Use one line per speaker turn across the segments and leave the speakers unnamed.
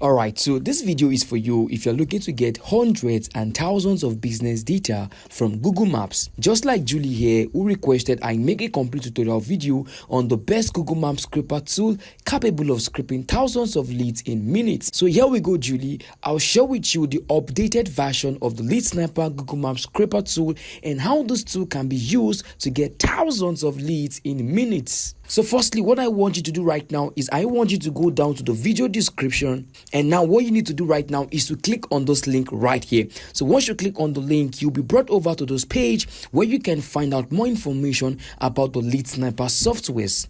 Alright, so this video is for you if you're looking to get hundreds and thousands of business data from Google Maps. Just like Julie here, who requested I make a complete tutorial video on the best Google Maps scraper tool capable of scraping thousands of leads in minutes. So here we go, Julie. I'll share with you the updated version of the Lead Sniper Google Maps scraper tool and how this tool can be used to get thousands of leads in minutes. So firstly, what I want you to do right now is I want you to go down to the video description, and now what you need to do right now is to click on this link right here. So once you click on the link, you'll be brought over to this page where you can find out more information about the Lead Sniper softwares.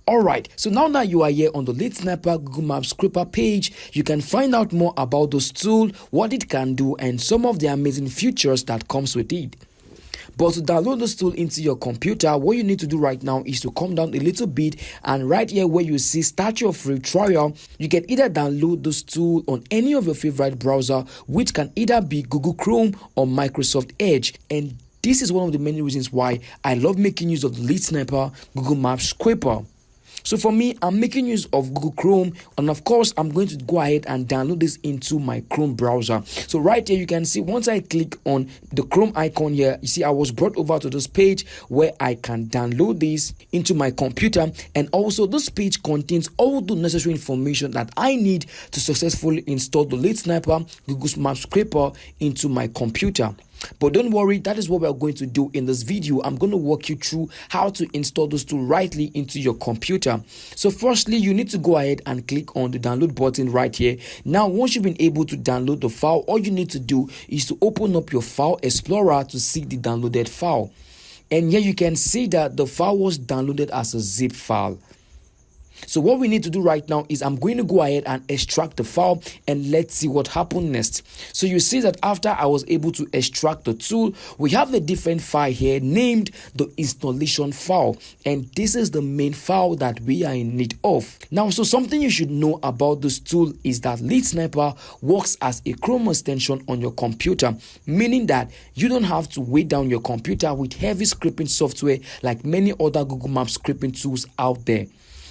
Alright, so now that you are here on the Lead Sniper Google Maps scraper page, you can find out more about this tool, what it can do, and some of the amazing features that comes with it. But to download this tool into your computer, what you need to do right now is to come down a little bit, and right here where you see start your free trial, you can either download this tool on any of your favorite browser, which can either be Google Chrome or Microsoft Edge. And this is one of the many reasons why I love making use of the Lead Sniper Google Maps scraper. So for me, I'm making use of Google Chrome, and of course I'm going to go ahead and download this into my Chrome browser. So right here you can see once I click on the Chrome icon here, you see I was brought over to this page where I can download this into my computer, and also this page contains all the necessary information that I need to successfully install the Lead Sniper Google Maps scraper into my computer. But don't worry, that is what we are going to do in this video. I'm going to walk you through how to install this tool rightly into your computer. So firstly, you need to go ahead and click on the download button right here. Now, once you've been able to download the file, all you need to do is to open up your file explorer to see the downloaded file. And here you can see that the file was downloaded as a zip file. So what we need to do right now is I'm going to go ahead and extract the file, and let's see what happened next. So you see that after I was able to extract the tool, we have a different file here named the installation file, and this is the main file that we are in need of. Now, so something you should know about this tool is that Lead Sniper works as a Chrome extension on your computer, meaning that you don't have to weigh down your computer with heavy scraping software like many other Google Maps scraping tools out there.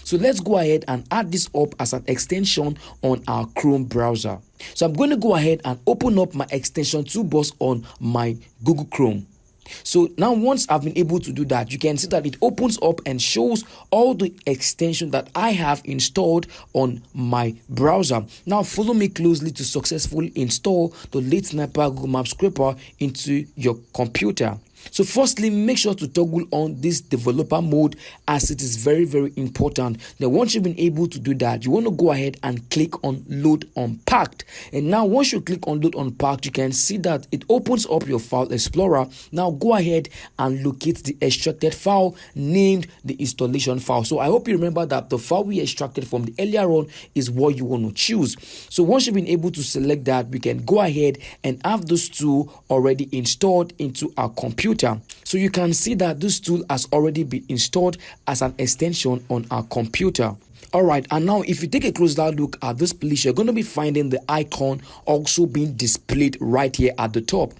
So let's go ahead and add this up as an extension on our Chrome browser. So I'm going to go ahead and open up my extension toolbox on my Google Chrome. So now once I've been able to do that, you can see that it opens up and shows all the extensions that I have installed on my browser. Now follow me closely to successfully install the Lead Sniper Google Maps scraper into your computer. So firstly, make sure to toggle on this developer mode, as it is very, very important. Now, once you've been able to do that, you want to go ahead and click on Load Unpacked. And now once you click on Load Unpacked, you can see that it opens up your file explorer. Now go ahead and locate the extracted file named the installation file. So I hope you remember that the file we extracted from the earlier on is what you want to choose. So once you've been able to select that, we can go ahead and have this tool already installed into our computer. So you can see that this tool has already been installed as an extension on our computer. Alright, and now if you take a closer look at this place, you're going to be finding the icon also being displayed right here at the top.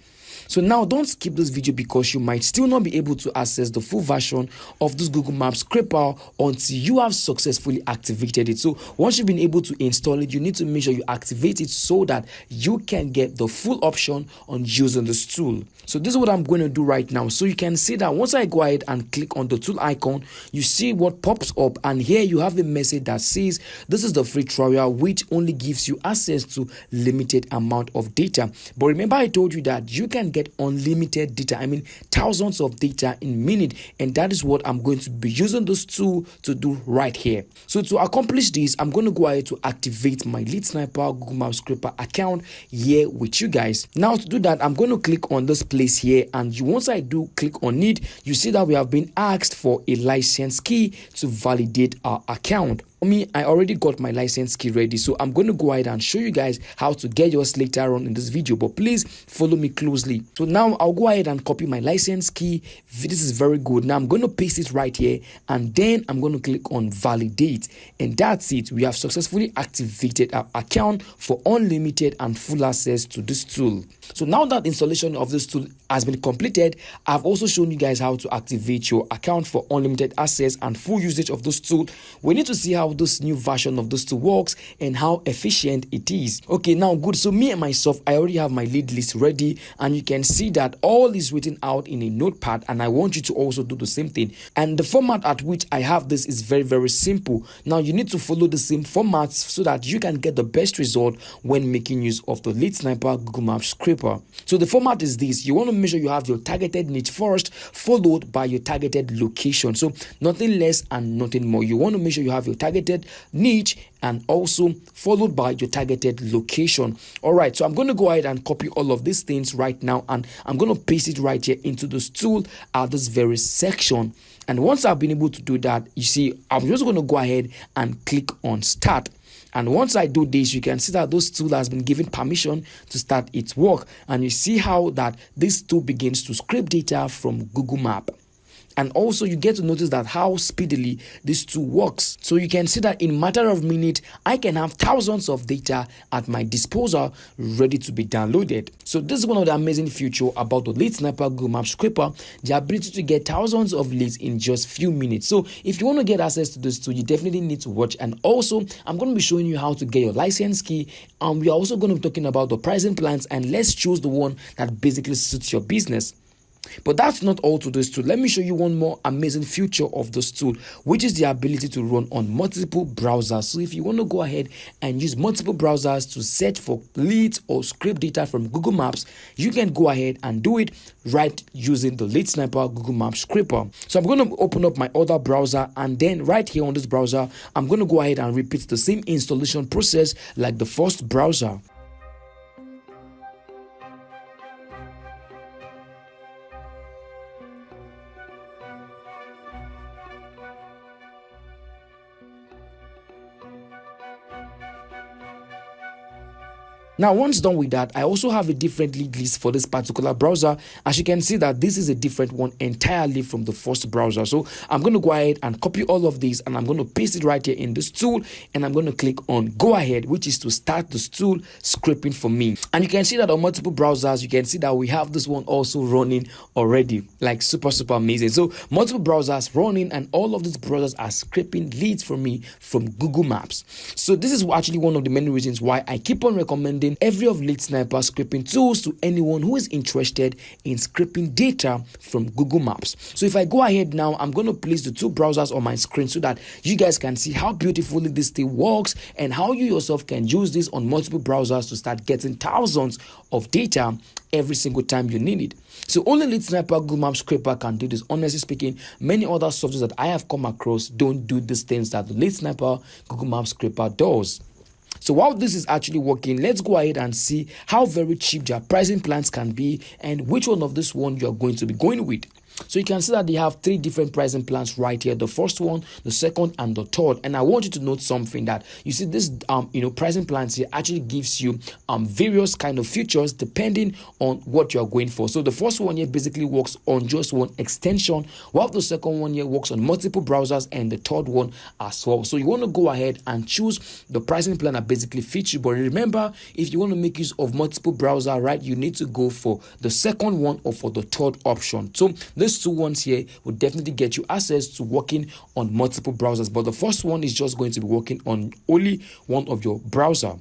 So now don't skip this video, because you might still not be able to access the full version of this Google Maps scraper until you have successfully activated it. So once you've been able to install it, you need to make sure you activate it so that you can get the full option on using this tool. So this is what I'm going to do right now. So you can see that once I go ahead and click on the tool icon, you see what pops up, and here you have a message that says this is the free trial, which only gives you access to limited amount of data. But remember, I told you that you can get unlimited data, I mean thousands of data in minute, and that is what I'm going to be using this tool to do right here. So to accomplish this, I'm going to go ahead to activate my Lead Sniper Google Maps scraper account here with you guys. Now to do that, I'm going to click on this place here, and once I do click on it, you see that we have been asked for a license key to validate our account. Me, I already got my license key ready, so I'm going to go ahead and show you guys how to get yours later on in this video, but please follow me closely. So now I'll go ahead and copy my license key. This is very good. Now I'm going to paste it right here, and then I'm going to click on validate, and that's it. We have successfully activated our account for unlimited and full access to this tool. So now that installation of this tool has been completed. I've also shown you guys how to activate your account for unlimited access and full usage of this tool. We need to see how this new version of this tool works and how efficient it is. Okay, now good. So me and myself, I already have my lead list ready, and you can see that all is written out in a notepad, and I want you to also do the same thing. And the format at which I have this is very, very simple. Now you need to follow the same formats so that you can get the best result when making use of the Lead Sniper Google Maps scraper. So the format is this: you want to make sure you have your targeted niche first, followed by your targeted location. So nothing less and nothing more. You want to make sure you have your targeted niche and also followed by your targeted location. All right, so I'm going to go ahead and copy all of these things right now, and I'm going to paste it right here into this tool at this very section. And once I've been able to do that, you see, I'm just going to go ahead and click on start. And once I do this, you can see that this tool has been given permission to start its work. And you see how that this tool begins to scrape data from Google Map. And also you get to notice that how speedily this tool works. So you can see that in a matter of minutes, I can have thousands of data at my disposal ready to be downloaded. So this is one of the amazing features about the Lead Sniper Google Maps scraper, the ability to get thousands of leads in just few minutes. So if you want to get access to this tool, you definitely need to watch. And also I'm going to be showing you how to get your license key. And we are also going to be talking about the pricing plans, and let's choose the one that basically suits your business. But that's not all to this tool. Let me show you one more amazing feature of this tool, which is the ability to run on multiple browsers. So if you want to go ahead and use multiple browsers to search for leads or scrape data from Google Maps, you can go ahead and do it right using the Lead Sniper Google Maps scraper. So I'm going to open up my other browser, and then right here on this browser, I'm going to go ahead and repeat the same installation process like the first browser. Now, once done with that, I also have a different lead list for this particular browser. As you can see that this is a different one entirely from the first browser. So I'm going to go ahead and copy all of these, and I'm going to paste it right here in this tool, and I'm going to click on go ahead, which is to start this tool scraping for me. And you can see that on multiple browsers, you can see that we have this one also running already, like super amazing. So multiple browsers running, and all of these browsers are scraping leads for me from Google Maps. So this is actually one of the many reasons why I keep on recommending every of Lead Sniper scraping tools to anyone who is interested in scraping data from Google Maps. So if I go ahead now, I'm going to place the two browsers on my screen so that you guys can see how beautifully this thing works and how you yourself can use this on multiple browsers to start getting thousands of data every single time you need it. So only Lead Sniper Google Maps scraper can do this. Honestly speaking, many other softwares that I have come across don't do these things that the Lead Sniper Google Maps scraper does. So while this is actually working, let's go ahead and see how very cheap their pricing plans can be and which one of this one you are going to be going with. So you can see that they have three different pricing plans right here: the first one, the second, and the third. And I want you to note something, that you see this pricing plans here actually gives you various kind of features depending on what you're going for. So the first one here basically works on just one extension, while the second one here works on multiple browsers, and the third one as well. So you want to go ahead and choose the pricing plan that basically fits you. But remember, if you want to make use of multiple browser, right, you need to go for the second one or for the third option. So these two ones here will definitely get you access to working on multiple browsers, but the first one is just going to be working on only one of your browser.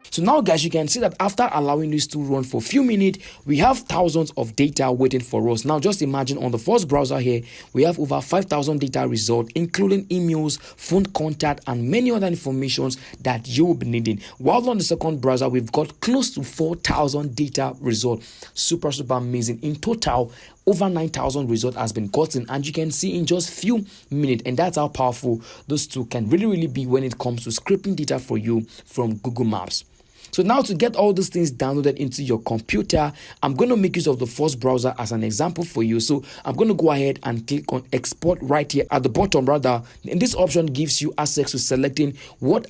So now guys, you can see that after allowing this to run for a few minutes, we have thousands of data waiting for us. Now just imagine on the first browser here, we have over 5,000 data results, including emails, phone contact, and many other informations that you will be needing. While on the second browser, we've got close to 4,000 data results. Super amazing. In total, over 9,000 results has been gotten, and you can see in just few minutes, and that's how powerful those two can really be when it comes to scraping data for you from Google Maps. So now to get all these things downloaded into your computer, I'm going to make use of the first browser as an example for you. So I'm going to go ahead and click on export right here at the bottom. Rather, and this option gives you access to selecting what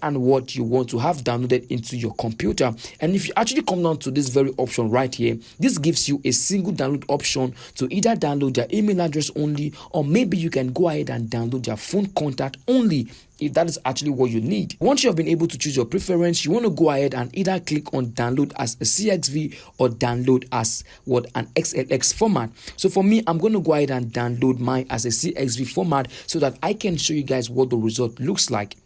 you want to have downloaded into your computer. And if you actually come down to this very option right here, this gives you a single download option to either download their email address only, or maybe you can go ahead and download their phone contact only if that is actually what you need. Once you have been able to choose your preference, you want to go ahead and either click on download as a CXV or download as an XLX format. So for me, I'm going to go ahead and download mine as a CXV format so that I can show you guys what the result looks like.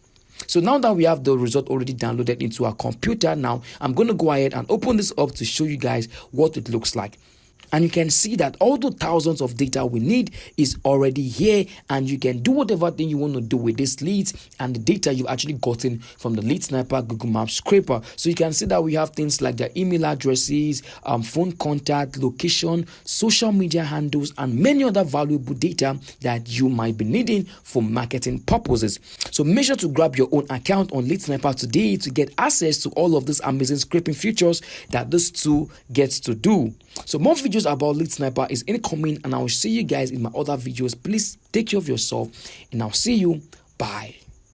So now that we have the result already downloaded into our computer, now I'm going to go ahead and open this up to show you guys what it looks like. And you can see that all the thousands of data we need is already here, and you can do whatever thing you want to do with these leads and the data you've actually gotten from the Lead Sniper Google Maps scraper. So you can see that we have things like their email addresses, phone contact, location, social media handles, and many other valuable data that you might be needing for marketing purposes. So make sure to grab your own account on Lead Sniper today to get access to all of these amazing scraping features that this tool gets to do. So more videos about Lead Sniper is incoming, and I will see you guys in my other videos. Please take care of yourself, and I'll see you. Bye.